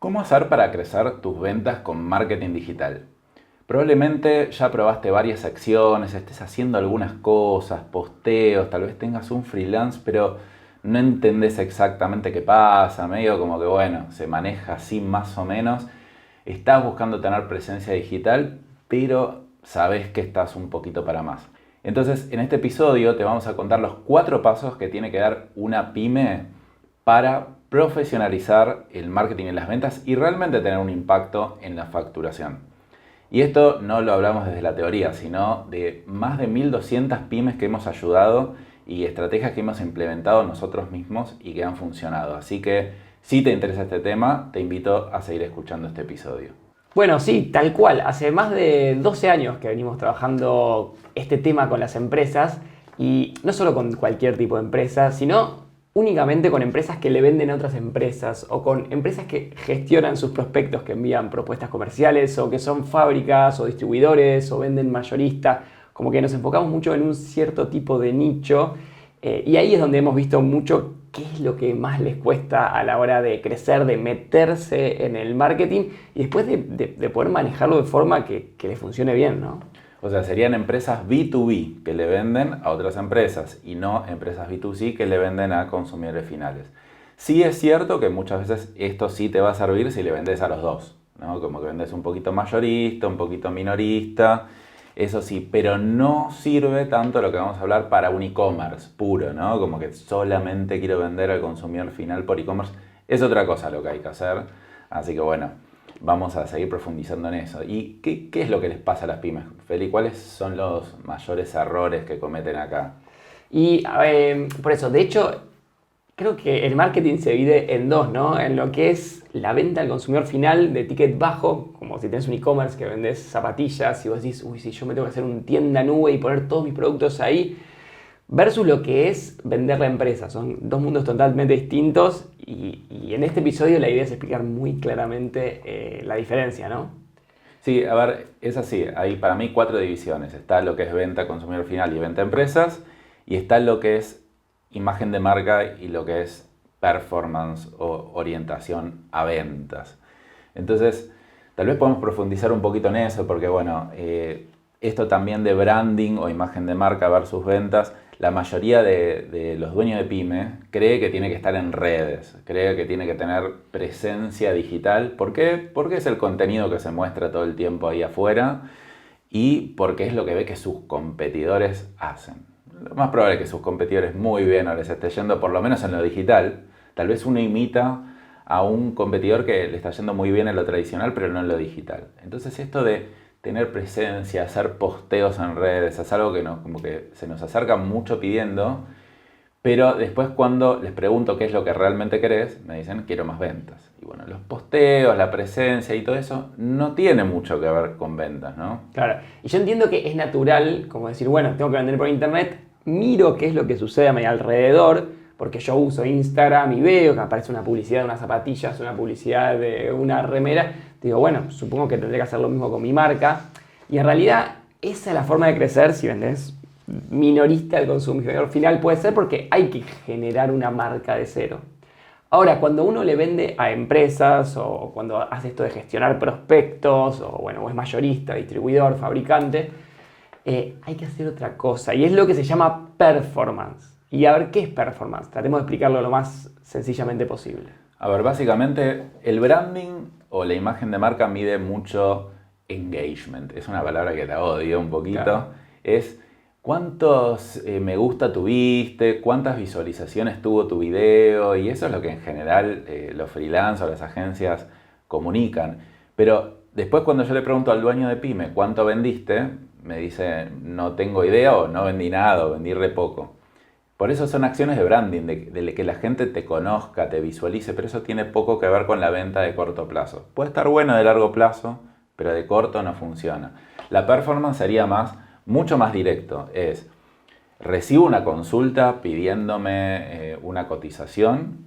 ¿Cómo hacer para crecer tus ventas con marketing digital? Probablemente ya probaste varias acciones, estés haciendo algunas cosas, posteos, tal vez tengas un freelance, pero no entendés exactamente qué pasa, medio como que bueno, se maneja así más o menos. Estás buscando tener presencia digital, pero sabes que estás un poquito para más. Entonces, en este episodio te vamos a contar los 4 pasos que tiene que dar una pyme para profesionalizar el marketing y las ventas y realmente tener un impacto en la facturación. Y esto no lo hablamos desde la teoría, sino de más de 1200 pymes que hemos ayudado y estrategias que hemos implementado nosotros mismos y que han funcionado. Así que si te interesa este tema, te invito a seguir escuchando este episodio. Bueno, sí, tal cual. Hace más de 12 años que venimos trabajando este tema con las empresas y no solo con cualquier tipo de empresa, sino únicamente con empresas que le venden a otras empresas o con empresas que gestionan sus prospectos, que envían propuestas comerciales o que son fábricas o distribuidores o venden mayorista. Como que nos enfocamos mucho en un cierto tipo de nicho y ahí es donde hemos visto mucho qué es lo que más les cuesta a la hora de crecer, de meterse en el marketing y después de poder manejarlo de forma que les funcione bien, ¿no? O sea, serían empresas B2B que le venden a otras empresas y no empresas B2C que le venden a consumidores finales. Sí es cierto que muchas veces esto sí te va a servir si le vendes a los dos, ¿no? Como que vendes un poquito mayorista, un poquito minorista, eso sí, pero no sirve tanto lo que vamos a hablar para un e-commerce puro, ¿no? Como que solamente quiero vender al consumidor final por e-commerce. Es otra cosa lo que hay que hacer, así que bueno, vamos a seguir profundizando en eso. ¿Y qué es lo que les pasa a las pymes, Feli? ¿Cuáles son los mayores errores que cometen acá? Y por eso, de hecho, creo que el marketing se divide en dos, ¿no? En lo que es la venta al consumidor final de ticket bajo, como si tenés un e-commerce que vendés zapatillas y vos decís, uy, si yo me tengo que hacer una tienda nube y poner todos mis productos ahí, versus lo que es vender la empresa. Son dos mundos totalmente distintos y en este episodio la idea es explicar muy claramente la diferencia, ¿no? Sí, a ver, es así. Hay para mí 4 divisiones. Está lo que es venta consumidor final y venta empresas. Y está lo que es imagen de marca y lo que es performance o orientación a ventas. Entonces, tal vez podemos profundizar un poquito en eso porque, bueno, esto también de branding o imagen de marca versus ventas, la mayoría de los dueños de pyme cree que tiene que estar en redes, cree que tiene que tener presencia digital. ¿Por qué? Porque es el contenido que se muestra todo el tiempo ahí afuera y porque es lo que ve que sus competidores hacen. Lo más probable es que sus competidores muy bien o les esté yendo, por lo menos en lo digital. Tal vez uno imita a un competidor que le está yendo muy bien en lo tradicional, pero no en lo digital. Entonces esto de tener presencia, hacer posteos en redes, es algo que, como que se nos acerca mucho pidiendo, pero después cuando les pregunto qué es lo que realmente querés, me dicen quiero más ventas. Y bueno, los posteos, la presencia y todo eso no tiene mucho que ver con ventas, ¿no? Claro, y yo entiendo que es natural, como decir, bueno, tengo que vender por internet, miro qué es lo que sucede a mi alrededor, porque yo uso Instagram y veo que aparece una publicidad de unas zapatillas, una publicidad de una remera, digo, bueno, supongo que tendré que hacer lo mismo con mi marca, y en realidad esa es la forma de crecer si vendes minorista al consumidor final, puede ser porque hay que generar una marca de cero. Ahora, cuando uno le vende a empresas o cuando hace esto de gestionar prospectos o bueno, o es mayorista, distribuidor, fabricante, hay que hacer otra cosa y es lo que se llama performance. Y a ver, ¿qué es performance? Tratemos de explicarlo lo más sencillamente posible. A ver, básicamente el branding o la imagen de marca mide mucho engagement. Es una palabra que la odio un poquito. Claro. Es cuántos me gusta tuviste, cuántas visualizaciones tuvo tu video y eso es lo que en general los freelance o las agencias comunican. Pero después cuando yo le pregunto al dueño de pyme cuánto vendiste, me dice no tengo idea o no vendí nada o vendí re poco. Por eso son acciones de branding, de que la gente te conozca, te visualice, pero eso tiene poco que ver con la venta de corto plazo. Puede estar bueno de largo plazo, pero de corto no funciona. La performance sería mucho más directo. Es, recibo una consulta pidiéndome una cotización,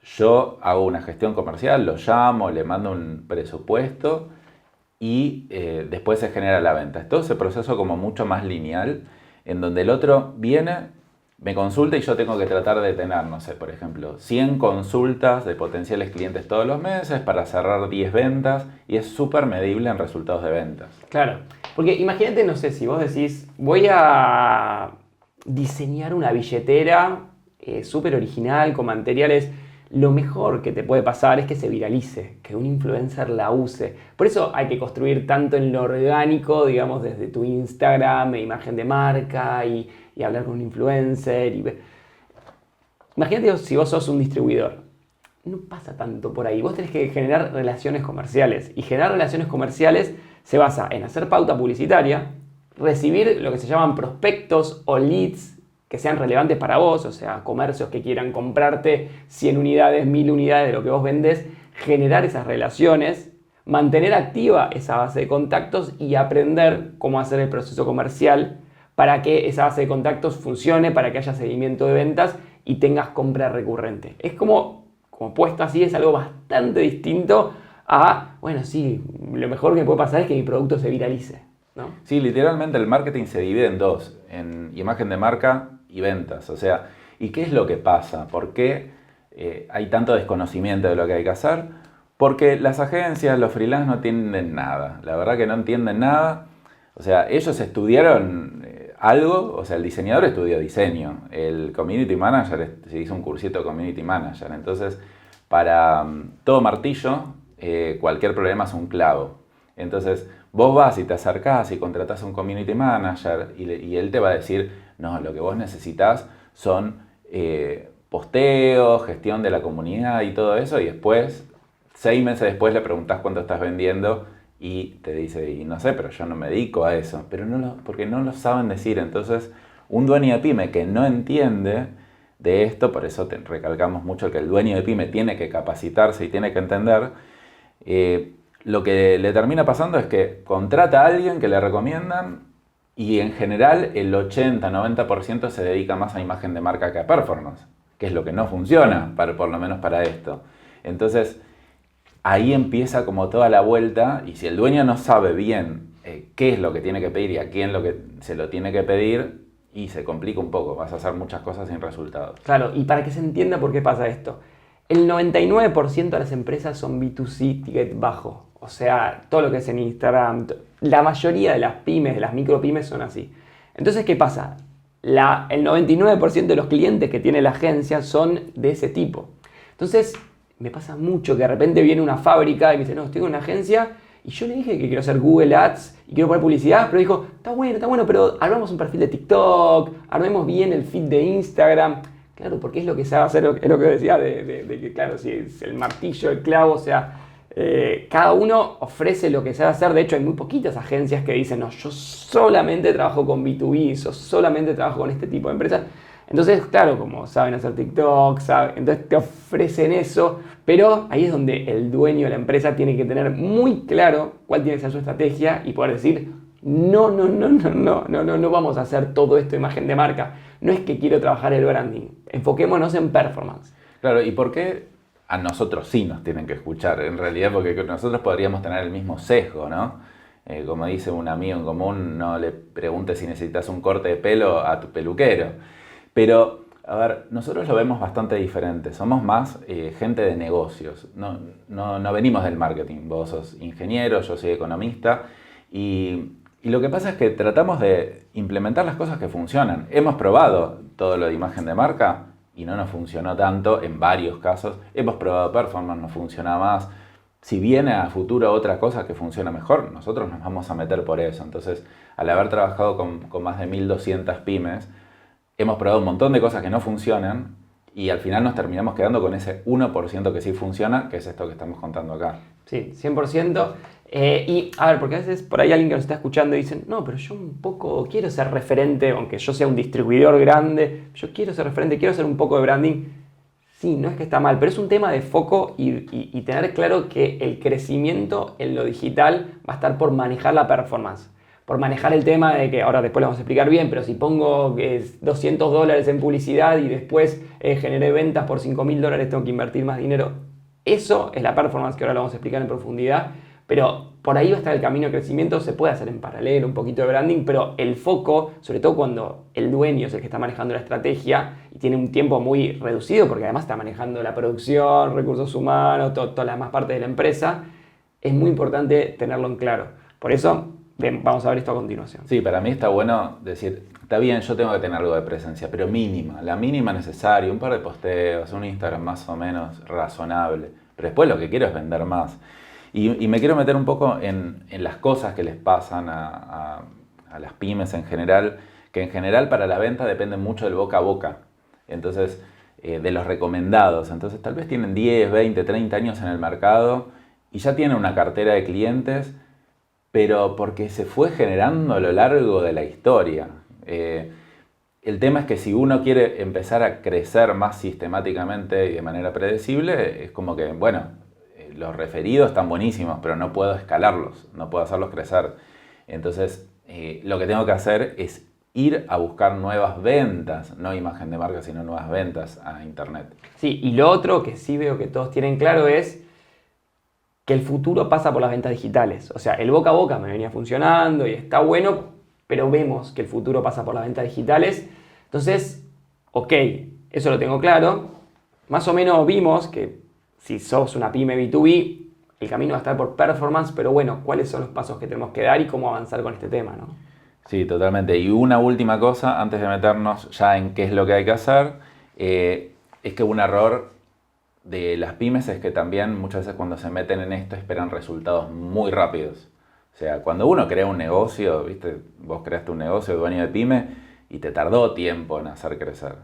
yo hago una gestión comercial, lo llamo, le mando un presupuesto y después se genera la venta. Es todo ese proceso como mucho más lineal, en donde el otro viene, me consulta y yo tengo que tratar de tener, no sé, por ejemplo, 100 consultas de potenciales clientes todos los meses para cerrar 10 ventas y es súper medible en resultados de ventas. Claro, porque imagínate, no sé, si vos decís, voy a diseñar una billetera súper original con materiales, lo mejor que te puede pasar es que se viralice, que un influencer la use. Por eso hay que construir tanto en lo orgánico, digamos, desde tu Instagram, imagen de marca y hablar con un influencer. Imagínate si vos sos un distribuidor. No pasa tanto por ahí. Vos tenés que generar relaciones comerciales. Y generar relaciones comerciales se basa en hacer pauta publicitaria, recibir lo que se llaman prospectos o leads que sean relevantes para vos, o sea, comercios que quieran comprarte 100 unidades, 1000 unidades de lo que vos vendés, generar esas relaciones, mantener activa esa base de contactos y aprender cómo hacer el proceso comercial para que esa base de contactos funcione, para que haya seguimiento de ventas y tengas compra recurrente. Es como puesto así, es algo bastante distinto a, bueno, sí, lo mejor que puede pasar es que mi producto se viralice, ¿no? Sí, literalmente el marketing se divide en dos, en imagen de marca y ventas. O sea, ¿y qué es lo que pasa? ¿Por qué hay tanto desconocimiento de lo que hay que hacer? Porque las agencias, los freelance no entienden nada. La verdad que no entienden nada. O sea, ellos estudiaron algo, o sea, el diseñador estudió diseño, el community manager se hizo un cursito de community manager. Entonces, para todo martillo, cualquier problema es un clavo. Entonces, vos vas y te acercás y contratás a un community manager y él te va a decir, no, lo que vos necesitas son posteos, gestión de la comunidad y todo eso, y después, 6 meses después le preguntás cuánto estás vendiendo y te dice, y no sé, pero yo no me dedico a eso, pero porque no lo saben decir. Entonces, un dueño de pyme que no entiende de esto, por eso recalcamos mucho que el dueño de pyme tiene que capacitarse y tiene que entender, lo que le termina pasando es que contrata a alguien que le recomiendan y en general el 80-90% se dedica más a imagen de marca que a performance, que es lo que no funciona, por lo menos para esto. Entonces, ahí empieza como toda la vuelta y si el dueño no sabe bien qué es lo que tiene que pedir y a quién lo que se lo tiene que pedir, y se complica un poco, vas a hacer muchas cosas sin resultados. Claro, y para que se entienda por qué pasa esto. El 99% de las empresas son B2C ticket bajo. O sea, todo lo que es en Instagram, la mayoría de las pymes, de las micropymes son así. Entonces, ¿qué pasa? El 99% de los clientes que tiene la agencia son de ese tipo. Entonces, me pasa mucho que de repente viene una fábrica y me dice, no, estoy en una agencia y yo le dije que quiero hacer Google Ads y quiero poner publicidad, pero dijo, está bueno, pero armemos un perfil de TikTok, armemos bien el feed de Instagram. Claro, porque es lo que se va a hacer, es lo que decía, de que, claro, si es el martillo, el clavo, o sea, cada uno ofrece lo que se va a hacer. De hecho, hay muy poquitas agencias que dicen, no, yo solamente trabajo con B2B, yo solamente trabajo con este tipo de empresas. Entonces, claro, como saben hacer TikTok, entonces te ofrecen eso, pero ahí es donde el dueño de la empresa tiene que tener muy claro cuál tiene que ser su estrategia y poder decir, no vamos a hacer todo esto de imagen de marca. No es que quiero trabajar el branding, enfoquémonos en performance. Claro, ¿y por qué a nosotros sí nos tienen que escuchar? En realidad, porque nosotros podríamos tener el mismo sesgo, ¿no? Como dice un amigo en común, no le preguntes si necesitas un corte de pelo a tu peluquero. Pero, a ver, nosotros lo vemos bastante diferente. Somos más gente de negocios. No venimos del marketing. Vos sos ingeniero, yo soy economista. Y lo que pasa es que tratamos de implementar las cosas que funcionan. Hemos probado todo lo de imagen de marca y no nos funcionó tanto en varios casos. Hemos probado performance, no funciona más. Si viene a futuro otra cosa que funciona mejor, nosotros nos vamos a meter por eso. Entonces, al haber trabajado con más de 1200 pymes, hemos probado un montón de cosas que no funcionan y al final nos terminamos quedando con ese 1% que sí funciona, que es esto que estamos contando acá. Sí, 100%. Y a ver, porque a veces por ahí alguien que nos está escuchando dice, no, pero yo un poco quiero ser referente, aunque yo sea un distribuidor grande, yo quiero ser referente, quiero hacer un poco de branding. Sí, no es que está mal, pero es un tema de foco y tener claro que el crecimiento en lo digital va a estar por manejar la performance. Por manejar el tema de que, ahora después lo vamos a explicar bien, pero si pongo $200 en publicidad y después generé ventas por $5.000, tengo que invertir más dinero. Eso es la performance que ahora lo vamos a explicar en profundidad, Pero por ahí va a estar el camino de crecimiento, se puede hacer en paralelo, un poquito de branding, pero el foco, sobre todo cuando el dueño es el que está manejando la estrategia y tiene un tiempo muy reducido, porque además está manejando la producción, recursos humanos, todas las demás partes de la empresa, es muy importante tenerlo en claro. Por eso, vamos a ver esto a continuación. Sí, para mí está bueno decir, está bien, yo tengo que tener algo de presencia, pero mínima, la mínima necesaria, un par de posteos, un Instagram más o menos razonable. Pero después lo que quiero es vender más. Y me quiero meter un poco en las cosas que les pasan a las pymes en general, que en general para la venta dependen mucho del boca a boca. Entonces, de los recomendados. Entonces, tal vez tienen 10, 20, 30 años en el mercado y ya tienen una cartera de clientes, pero porque se fue generando a lo largo de la historia. El tema es que si uno quiere empezar a crecer más sistemáticamente y de manera predecible, es como que, bueno, los referidos están buenísimos, pero no puedo escalarlos, no puedo hacerlos crecer. Entonces, lo que tengo que hacer es ir a buscar nuevas ventas, no imagen de marca, sino nuevas ventas a Internet. Sí, y lo otro que sí veo que todos tienen claro es que el futuro pasa por las ventas digitales. O sea, el boca a boca me venía funcionando y está bueno, pero vemos que el futuro pasa por las ventas digitales. Entonces, ok, eso lo tengo claro. Más o menos vimos que si sos una pyme B2B, el camino va a estar por performance, pero bueno, ¿cuáles son los pasos que tenemos que dar y cómo avanzar con este tema, ¿no? Sí, totalmente. Y una última cosa, antes de meternos ya en qué es lo que hay que hacer, es que un error de las pymes es que también muchas veces cuando se meten en esto esperan resultados muy rápidos. O sea, cuando uno crea un negocio, ¿viste? Vos creaste un negocio, dueño de pyme, y te tardó tiempo en hacer crecer.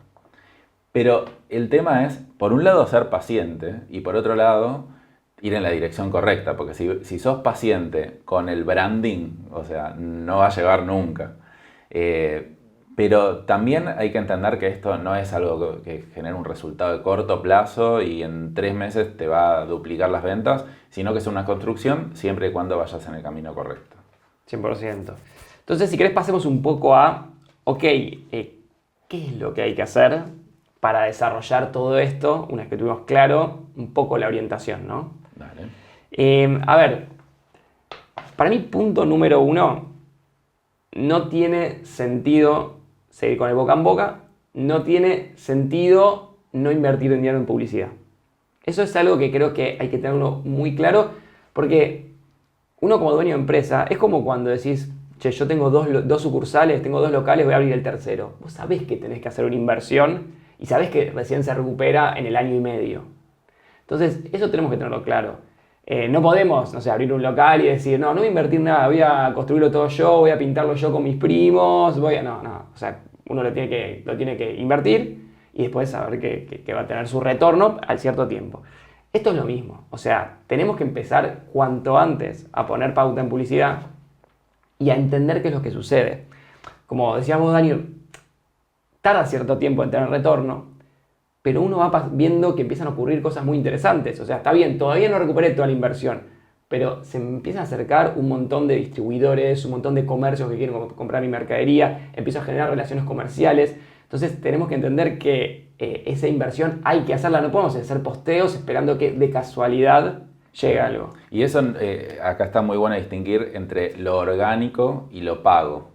Pero el tema es, por un lado, ser paciente y por otro lado, ir en la dirección correcta. Porque si sos paciente con el branding, o sea, no va a llegar nunca. Pero también hay que entender que esto no es algo que genere un resultado de corto plazo y en 3 meses te va a duplicar las ventas, sino que es una construcción siempre y cuando vayas en el camino correcto. 100%. Entonces, si querés, pasemos un poco a, ok, ¿qué es lo que hay que hacer para desarrollar todo esto, una vez que tuvimos claro un poco la orientación, ¿no? Dale. A ver, para mí, punto número 1, no tiene sentido seguir con el boca en boca, no tiene sentido no invertir en dinero en publicidad. Eso es algo que creo que hay que tenerlo muy claro, porque uno como dueño de empresa, es como cuando decís, che, yo tengo dos sucursales, tengo 2 locales, voy a abrir el tercero. Vos sabés que tenés que hacer una inversión y sabés que recién se recupera en el año y medio. Entonces, eso tenemos que tenerlo claro. No podemos, no sé, abrir un local y decir, no voy a invertir nada, voy a construirlo todo yo, voy a pintarlo yo con mis primos, no. O sea, uno lo tiene que invertir y después saber que va a tener su retorno al cierto tiempo. Esto es lo mismo. O sea, tenemos que empezar cuanto antes a poner pauta en publicidad y a entender qué es lo que sucede. Como decíamos, Daniel, tarda cierto tiempo en tener retorno, pero uno va viendo que empiezan a ocurrir cosas muy interesantes. O sea, está bien, todavía no recuperé toda la inversión, pero se empiezan a acercar un montón de distribuidores, un montón de comercios que quieren comprar mi mercadería, empiezo a generar relaciones comerciales. Entonces tenemos que entender que esa inversión hay que hacerla, no podemos hacer posteos esperando que de casualidad llegue algo. Y eso acá está muy bueno distinguir entre lo orgánico y lo pago.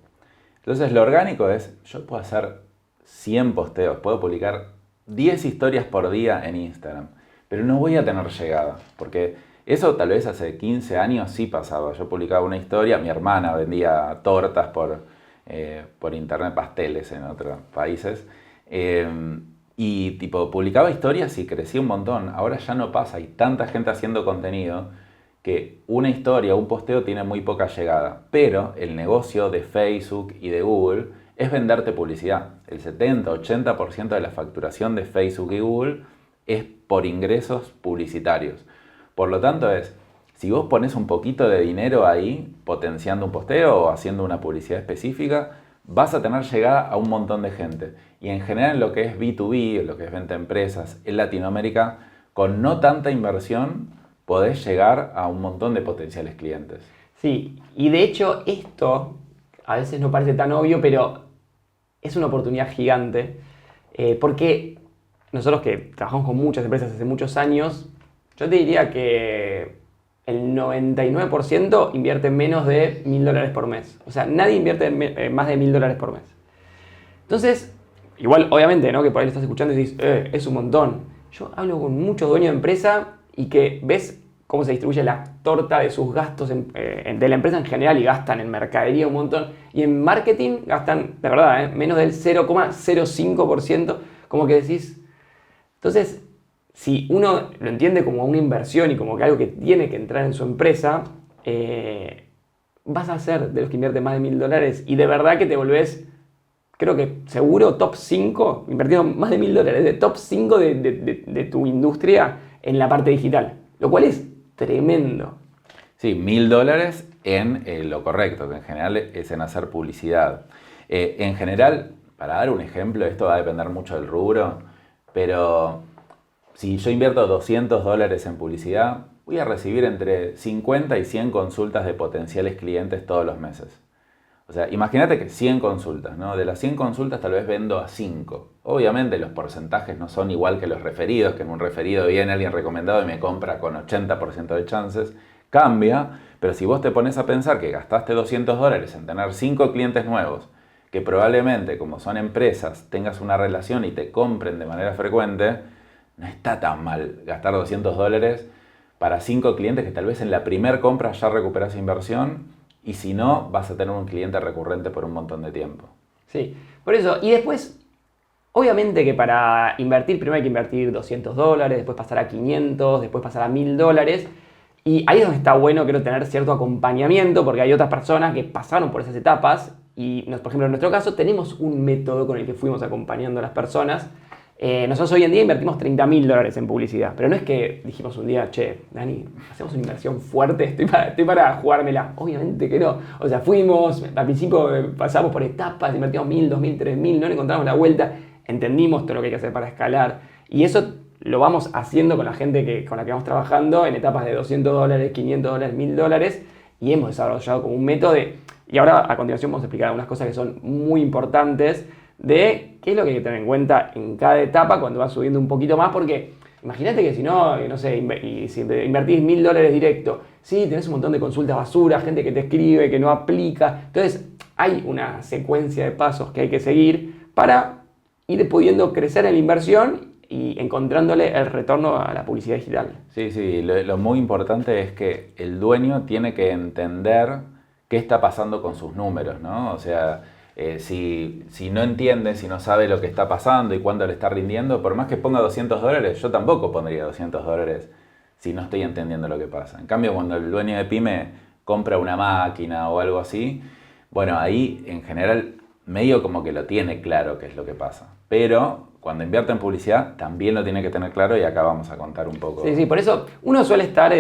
Entonces lo orgánico es, yo puedo hacer 100 posteos, puedo publicar 10 historias por día en Instagram, pero no voy a tener llegada, porque eso tal vez hace 15 años sí pasaba. Yo publicaba una historia, mi hermana vendía tortas por internet, pasteles en otros países, y tipo publicaba historias y crecía un montón. Ahora ya no pasa, hay tanta gente haciendo contenido que una historia, un posteo tiene muy poca llegada, pero el negocio de Facebook y de Google es venderte publicidad. El 70-80% de la facturación de Facebook y Google es por ingresos publicitarios. Por lo tanto si vos pones un poquito de dinero ahí, potenciando un posteo o haciendo una publicidad específica, vas a tener llegada a un montón de gente. Y en general en lo que es B2B, en lo que es venta a empresas, en Latinoamérica, con no tanta inversión, podés llegar a un montón de potenciales clientes. Sí, y de hecho esto a veces no parece tan obvio, pero es una oportunidad gigante, porque nosotros que trabajamos con muchas empresas hace muchos años, yo te diría que el 99% invierte menos de $1.000 por mes. O sea, nadie invierte más de $1.000 por mes. Entonces, igual, obviamente, ¿no? Que por ahí lo estás escuchando y dices, es un montón. Yo hablo con muchos dueños de empresa y que ves cómo se distribuye la torta de sus gastos de la empresa en general y gastan en mercadería un montón. Y en marketing gastan, de verdad, menos del 0,05%. Como que decís... Entonces, si uno lo entiende como una inversión y como que algo que tiene que entrar en su empresa, vas a ser de los que invierten más de $1.000 y de verdad que te volvés, creo que seguro, top 5, invirtiendo más de $1.000, de top 5 de tu industria en la parte digital, lo cual es tremendo. Sí, $1.000 en lo correcto, que en general es en hacer publicidad. En general, para dar un ejemplo, esto va a depender mucho del rubro, pero si yo invierto $200 en publicidad, voy a recibir entre 50 y 100 consultas de potenciales clientes todos los meses. O sea, imagínate que 100 consultas, ¿no? De las 100 consultas tal vez vendo a 5. Obviamente los porcentajes no son igual que los referidos, que en un referido viene alguien recomendado y me compra con 80% de chances. Cambia, pero si vos te pones a pensar que gastaste $200 en tener 5 clientes nuevos, que probablemente como son empresas tengas una relación y te compren de manera frecuente, no está tan mal gastar $200 para 5 clientes que tal vez en la primera compra ya recuperas inversión y si no, vas a tener un cliente recurrente por un montón de tiempo. Sí, por eso. Y después, obviamente que para invertir, primero hay que invertir $200, después pasar a 500, después pasar a $1.000. Y ahí es donde está bueno, creo, tener cierto acompañamiento, porque hay otras personas que pasaron por esas etapas y, por ejemplo, en nuestro caso, tenemos un método con el que fuimos acompañando a las personas. Nosotros hoy en día invertimos $30.000 en publicidad, pero no es que dijimos un día, che, Dani, hacemos una inversión fuerte, estoy para jugármela. Obviamente que no. O sea, fuimos, al principio pasamos por etapas, invertimos $1.000, $2.000, $3.000, no le encontramos la vuelta, entendimos todo lo que hay que hacer para escalar y eso lo vamos haciendo con la gente con la que vamos trabajando en etapas de $200, $500, $1.000 y hemos desarrollado como un método y ahora a continuación vamos a explicar algunas cosas que son muy importantes de qué es lo que hay que tener en cuenta en cada etapa cuando vas subiendo un poquito más, porque imagínate que si no, no sé, si invertís $1.000 directo, sí, tenés un montón de consultas basura, gente que te escribe, que no aplica, entonces hay una secuencia de pasos que hay que seguir para ir pudiendo crecer en la inversión y encontrándole el retorno a la publicidad digital. Sí, lo muy importante es que el dueño tiene que entender qué está pasando con sus números, ¿no? O sea, si no entiende, si no sabe lo que está pasando y cuándo le está rindiendo, por más que ponga $200, yo tampoco pondría $200 si no estoy entendiendo lo que pasa. En cambio, cuando el dueño de pyme compra una máquina o algo así, bueno, ahí en general medio como que lo tiene claro qué es lo que pasa. Pero cuando invierte en publicidad también lo tiene que tener claro y acá vamos a contar un poco. Sí, por eso uno suele estar,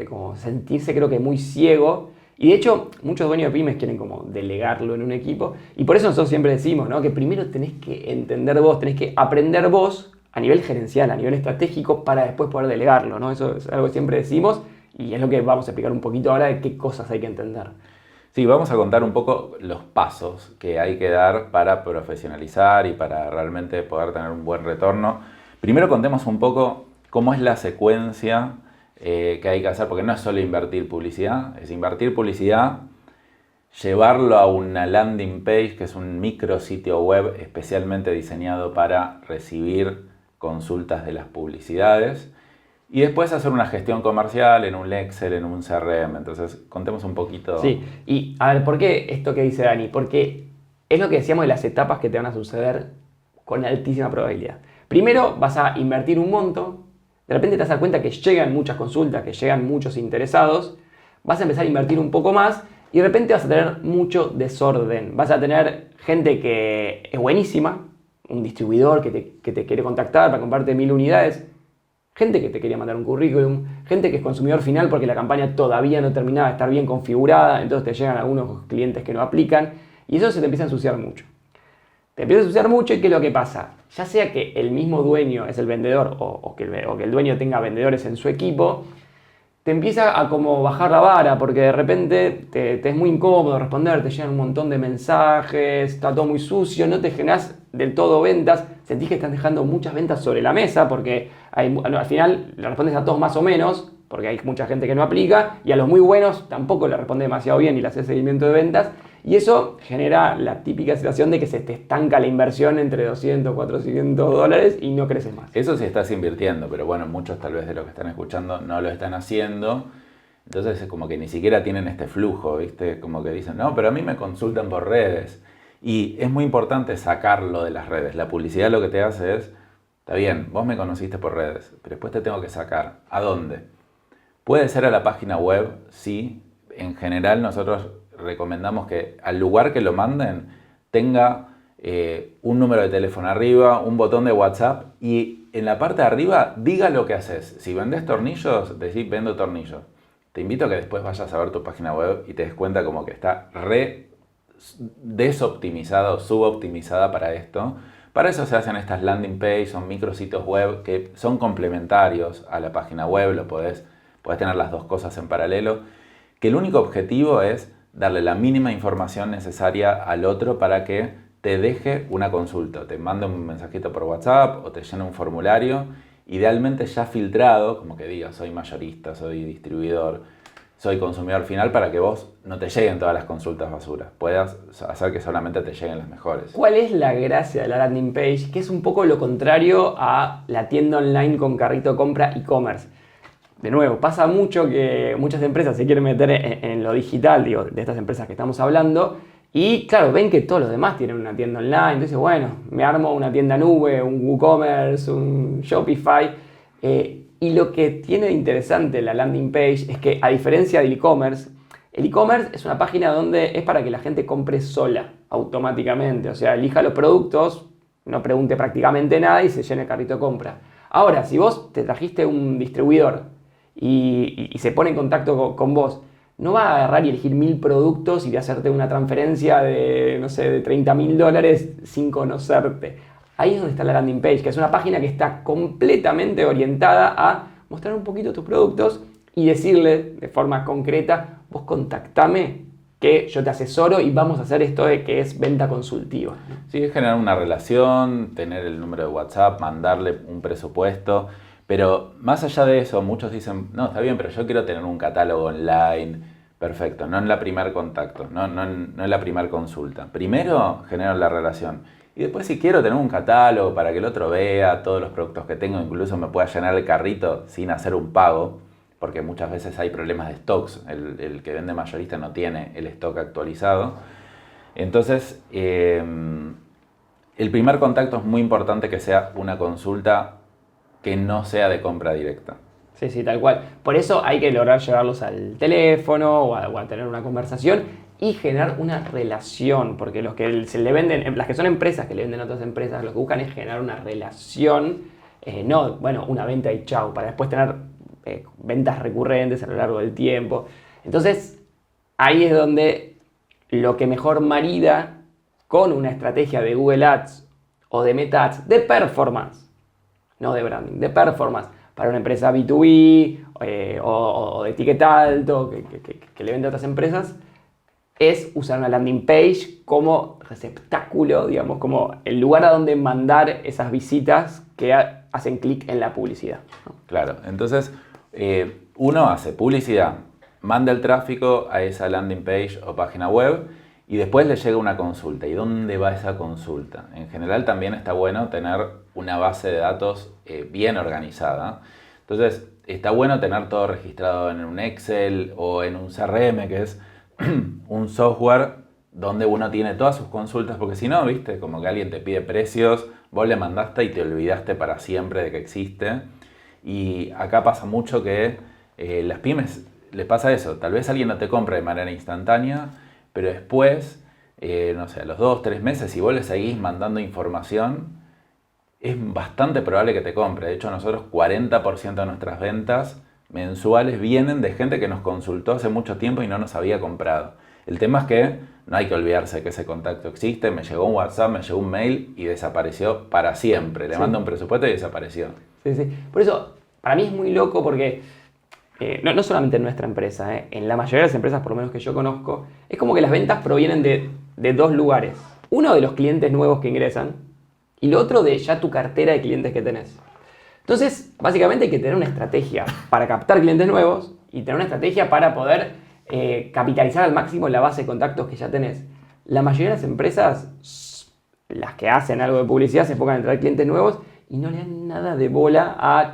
como sentirse creo que muy ciego. Y de hecho, muchos dueños de pymes quieren como delegarlo en un equipo. Y por eso nosotros siempre decimos, ¿no? Que primero tenés que entender vos, tenés que aprender vos a nivel gerencial, a nivel estratégico, para después poder delegarlo, ¿no? Eso es algo que siempre decimos y es lo que vamos a explicar un poquito ahora de qué cosas hay que entender. Sí, vamos a contar un poco los pasos que hay que dar para profesionalizar y para realmente poder tener un buen retorno. Primero contemos un poco cómo es la secuencia que hay que hacer, porque no es solo invertir publicidad, es invertir publicidad, llevarlo a una landing page, que es un micro sitio web especialmente diseñado para recibir consultas de las publicidades, y después hacer una gestión comercial en un Excel, en un CRM. Entonces, contemos un poquito. Sí, y a ver, ¿por qué esto que dice Dani? Porque es lo que decíamos de las etapas que te van a suceder con altísima probabilidad. Primero vas a invertir un monto, de repente te vas a dar cuenta que llegan muchas consultas, que llegan muchos interesados, vas a empezar a invertir un poco más y de repente vas a tener mucho desorden. Vas a tener gente que es buenísima, un distribuidor que te quiere contactar para comprarte 1.000 unidades, gente que te quería mandar un currículum, gente que es consumidor final porque la campaña todavía no terminaba de estar bien configurada, entonces te llegan algunos clientes que no aplican y eso se te empieza a ensuciar mucho. Te empieza a ensuciar mucho y ¿qué es lo que pasa? Ya sea que el mismo dueño es el vendedor o que el dueño tenga vendedores en su equipo, te empieza a como bajar la vara porque de repente te es muy incómodo responder, te llegan un montón de mensajes, está todo muy sucio, no te generás del todo ventas, sentís que están dejando muchas ventas sobre la mesa porque al final le respondes a todos más o menos, porque hay mucha gente que no aplica, y a los muy buenos tampoco le responde demasiado bien y le hace seguimiento de ventas, y eso genera la típica situación de que se te estanca la inversión entre 200, 400 dólares y no creces más. Eso sí estás invirtiendo, pero bueno, muchos tal vez de los que están escuchando no lo están haciendo. Entonces es como que ni siquiera tienen este flujo, ¿viste? Como que dicen, no, pero a mí me consultan por redes. Y es muy importante sacarlo de las redes. La publicidad lo que te hace es, está bien, vos me conociste por redes, pero después te tengo que sacar. ¿A dónde? Puede ser a la página web, sí. En general nosotros recomendamos que al lugar que lo manden tenga un número de teléfono arriba, un botón de WhatsApp y en la parte de arriba diga lo que haces. Si vendés tornillos, decís vendo tornillos. Te invito a que después vayas a ver tu página web y te des cuenta como que está desoptimizada o suboptimizada para esto. Para eso se hacen estas landing pages, son micrositios web que son complementarios a la página web, podés tener las dos cosas en paralelo, que el único objetivo es darle la mínima información necesaria al otro para que te deje una consulta, te mande un mensajito por WhatsApp o te llene un formulario, idealmente ya filtrado, como que diga soy mayorista, soy distribuidor, soy consumidor final, para que vos no te lleguen todas las consultas basuras, puedas hacer que solamente te lleguen las mejores. ¿Cuál es la gracia de la landing page? Que es un poco lo contrario a la tienda online con carrito de compra e-commerce. De nuevo, pasa mucho que muchas empresas se quieren meter en lo digital, digo, de estas empresas que estamos hablando, y claro, ven que todos los demás tienen una tienda online, entonces bueno, me armo una tienda nube, un WooCommerce, un Shopify, y lo que tiene de interesante la landing page es que, a diferencia del e-commerce, el e-commerce es una página donde es para que la gente compre sola, automáticamente, o sea, elija los productos, no pregunte prácticamente nada y se llene el carrito de compra. Ahora, si vos te trajiste un distribuidor y se pone en contacto con vos, no va a agarrar y elegir 1000 productos y de hacerte una transferencia de, no sé, de $30.000 sin conocerte. Ahí es donde está la landing page, que es una página que está completamente orientada a mostrar un poquito tus productos y decirle de forma concreta, vos contactame que yo te asesoro y vamos a hacer esto de que es venta consultiva. Sí, es generar una relación, tener el número de WhatsApp, mandarle un presupuesto. Pero más allá de eso, muchos dicen, no, está bien, pero yo quiero tener un catálogo online. Perfecto, no en la primer contacto, no en la primer consulta. Primero genero la relación. Y después si quiero tener un catálogo para que el otro vea todos los productos que tengo, incluso me pueda llenar el carrito sin hacer un pago, porque muchas veces hay problemas de stocks. El que vende mayorista no tiene el stock actualizado. Entonces, el primer contacto es muy importante que sea una consulta que no sea de compra directa. Sí, sí, tal cual. Por eso hay que lograr llevarlos al teléfono o a tener una conversación y generar una relación, porque los que se le venden, las que son empresas que le venden a otras empresas, lo que buscan es generar una relación, no, bueno, una venta y chau, para después tener ventas recurrentes a lo largo del tiempo. Entonces, ahí es donde lo que mejor marida con una estrategia de Google Ads o de Meta Ads de performance, no de branding, de performance, para una empresa B2B o de ticket alto que le vende a otras empresas, es usar una landing page como receptáculo, digamos, como el lugar a donde mandar esas visitas que hacen clic en la publicidad, ¿no? Claro, entonces uno hace publicidad, manda el tráfico a esa landing page o página web y después le llega una consulta. ¿Y dónde va esa consulta? En general también está bueno tener una base de datos bien organizada. Entonces está bueno tener todo registrado en un Excel o en un CRM, que es un software donde uno tiene todas sus consultas, porque si no, viste, como que alguien te pide precios, vos le mandaste y te olvidaste para siempre de que existe. Y acá pasa mucho que las pymes les pasa eso. Tal vez alguien no te compra de manera instantánea, pero después, no sé, a los 2-3 meses, si vos le seguís mandando información, es bastante probable que te compre. De hecho, nosotros 40% de nuestras ventas mensuales vienen de gente que nos consultó hace mucho tiempo y no nos había comprado. El tema es que no hay que olvidarse que ese contacto existe. Me llegó un WhatsApp, me llegó un mail y desapareció para siempre. Le mando un presupuesto y desapareció. Sí, sí. Por eso, para mí es muy loco porque no solamente en nuestra empresa, en la mayoría de las empresas, por lo menos que yo conozco, es como que las ventas provienen de dos lugares. Uno de los clientes nuevos que ingresan y lo otro de ya tu cartera de clientes que tenés. Entonces, básicamente hay que tener una estrategia para captar clientes nuevos y tener una estrategia para poder capitalizar al máximo la base de contactos que ya tenés. La mayoría de las empresas, las que hacen algo de publicidad, se enfocan en traer clientes nuevos y no le dan nada de bola a,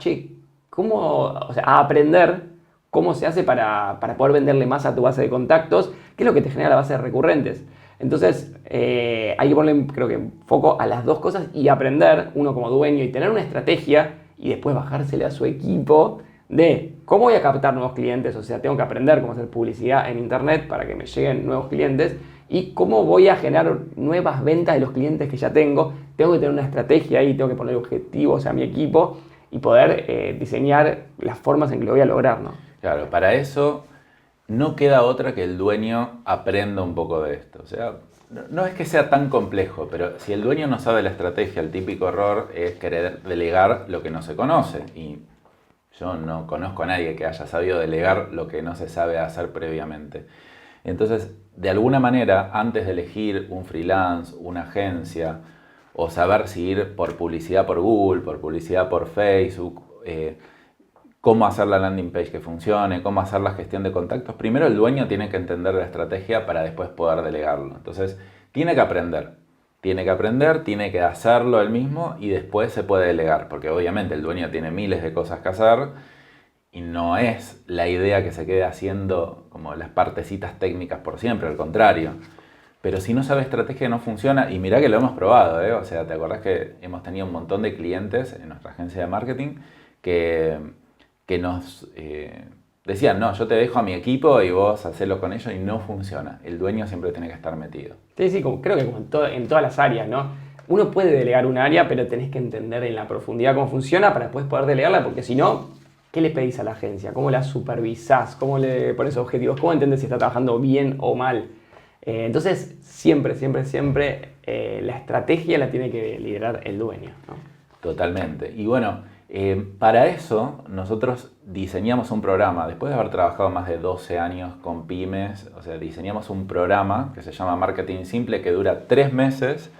a aprender cómo se hace para poder venderle más a tu base de contactos, que es lo que te genera la base de recurrentes. Entonces, hay que ponerle, creo que, foco a las dos cosas y aprender, uno como dueño, y tener una estrategia y después bajársela a su equipo de cómo voy a captar nuevos clientes, o sea, tengo que aprender cómo hacer publicidad en internet para que me lleguen nuevos clientes y cómo voy a generar nuevas ventas de los clientes que ya tengo que tener una estrategia ahí, tengo que poner objetivos a mi equipo y poder diseñar las formas en que lo voy a lograr, ¿no? Claro, para eso no queda otra que el dueño aprenda un poco de esto. O sea, no es que sea tan complejo, pero si el dueño no sabe la estrategia, el típico error es querer delegar lo que no se conoce. Y yo no conozco a nadie que haya sabido delegar lo que no se sabe hacer previamente. Entonces, de alguna manera, antes de elegir un freelance, una agencia, o saber si ir por publicidad por Google, por publicidad por Facebook, cómo hacer la landing page que funcione, cómo hacer la gestión de contactos, primero el dueño tiene que entender la estrategia para después poder delegarlo. Entonces, tiene que hacerlo él mismo y después se puede delegar, porque obviamente el dueño tiene miles de cosas que hacer y no es la idea que se quede haciendo como las partecitas técnicas por siempre, al contrario. Pero si no sabe estrategia no funciona, y mirá que lo hemos probado, ¿eh? O sea, ¿te acordás que hemos tenido un montón de clientes en nuestra agencia de marketing que nos decían, no, yo te dejo a mi equipo y vos hacelo con ellos, y no funciona. El dueño siempre tiene que estar metido. Sí, creo que como en todas las áreas, ¿no? Uno puede delegar un área, pero tenés que entender en la profundidad cómo funciona para después poder delegarla, porque si no, ¿qué le pedís a la agencia? ¿Cómo la supervisás? ¿Cómo le pones objetivos? ¿Cómo entendés si está trabajando bien o mal? Entonces, siempre la estrategia la tiene que liderar el dueño, ¿no? Totalmente. Y bueno, para eso nosotros diseñamos un programa. Después de haber trabajado más de 12 años con pymes, o sea, diseñamos un programa que se llama Marketing Simple, que dura 3 meses.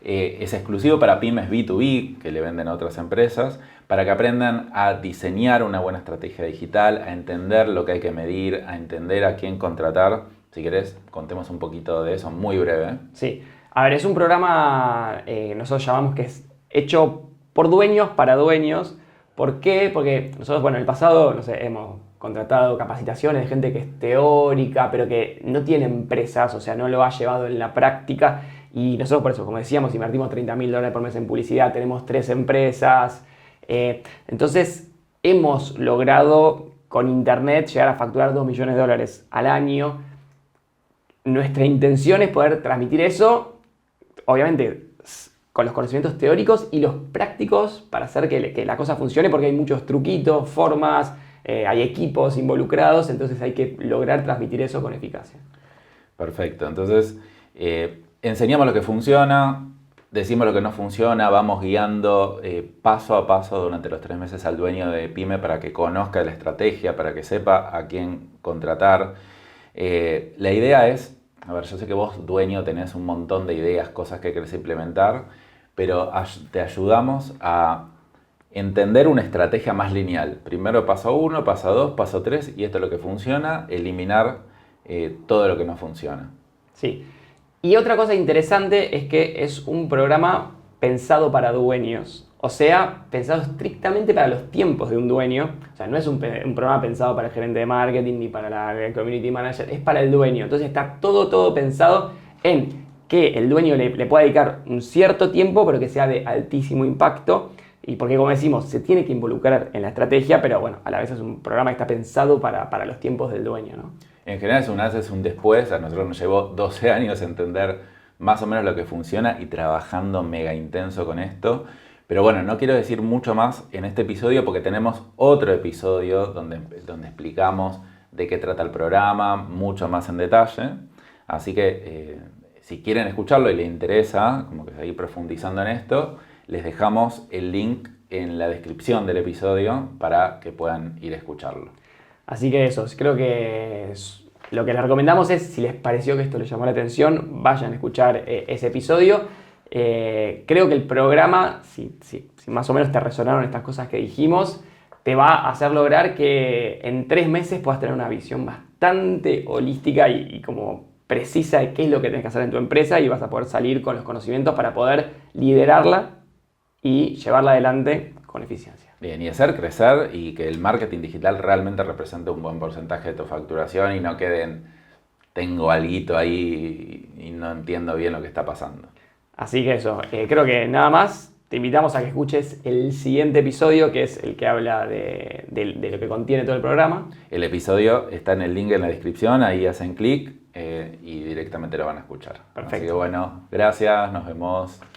Es exclusivo para pymes B2B, que le venden a otras empresas, para que aprendan a diseñar una buena estrategia digital, a entender lo que hay que medir, a entender a quién contratar. Si querés, contemos un poquito de eso, muy breve. Sí. A ver, es un programa, nosotros llamamos que es hecho por dueños para dueños. ¿Por qué? Porque nosotros, bueno, en el pasado, no sé, hemos contratado capacitaciones de gente que es teórica, pero que no tiene empresas, o sea, no lo ha llevado en la práctica. Y nosotros por eso, como decíamos, invertimos $30.000 por mes en publicidad, tenemos 3 empresas. Entonces, hemos logrado con internet llegar a facturar $2 millones al año. Nuestra intención es poder transmitir eso, obviamente, con los conocimientos teóricos y los prácticos para hacer que la cosa funcione, porque hay muchos truquitos, formas, hay equipos involucrados, entonces hay que lograr transmitir eso con eficacia. Perfecto, entonces enseñamos lo que funciona, decimos lo que no funciona, vamos guiando paso a paso durante los 3 meses al dueño de pyme para que conozca la estrategia, para que sepa a quién contratar. La idea es, a ver, yo sé que vos, dueño, tenés un montón de ideas, cosas que querés implementar, pero te ayudamos a entender una estrategia más lineal. Primero paso 1, paso 2, paso 3, y esto es lo que funciona, eliminar todo lo que no funciona. Sí. Y otra cosa interesante es que es un programa pensado para dueños. O sea, pensado estrictamente para los tiempos de un dueño. O sea, no es un programa pensado para el gerente de marketing ni para la community manager, es para el dueño. Entonces está todo pensado en que el dueño le pueda dedicar un cierto tiempo, pero que sea de altísimo impacto. Y porque, como decimos, se tiene que involucrar en la estrategia, pero bueno, a la vez es un programa que está pensado para los tiempos del dueño, ¿no? En general es un antes, es un después. A nosotros nos llevó 12 años entender más o menos lo que funciona y trabajando mega intenso con esto. Pero bueno, no quiero decir mucho más en este episodio porque tenemos otro episodio donde explicamos de qué trata el programa, mucho más en detalle. Así que si quieren escucharlo y les interesa como que seguir profundizando en esto, les dejamos el link en la descripción del episodio para que puedan ir a escucharlo. Así que eso, creo que lo que les recomendamos es, si les pareció que esto les llamó la atención, vayan a escuchar ese episodio. Creo que el programa, si más o menos te resonaron estas cosas que dijimos, te va a hacer lograr que en 3 meses puedas tener una visión bastante holística y como precisa de qué es lo que tienes que hacer en tu empresa y vas a poder salir con los conocimientos para poder liderarla y llevarla adelante con eficiencia. Bien, y hacer crecer y que el marketing digital realmente represente un buen porcentaje de tu facturación y no queden, tengo alguito ahí y no entiendo bien lo que está pasando. Así que eso, creo que nada más. Te invitamos a que escuches el siguiente episodio, que es el que habla de lo que contiene todo el programa. El episodio está en el link en la descripción, ahí hacen clic y directamente lo van a escuchar. Perfecto. Así que bueno, gracias, nos vemos.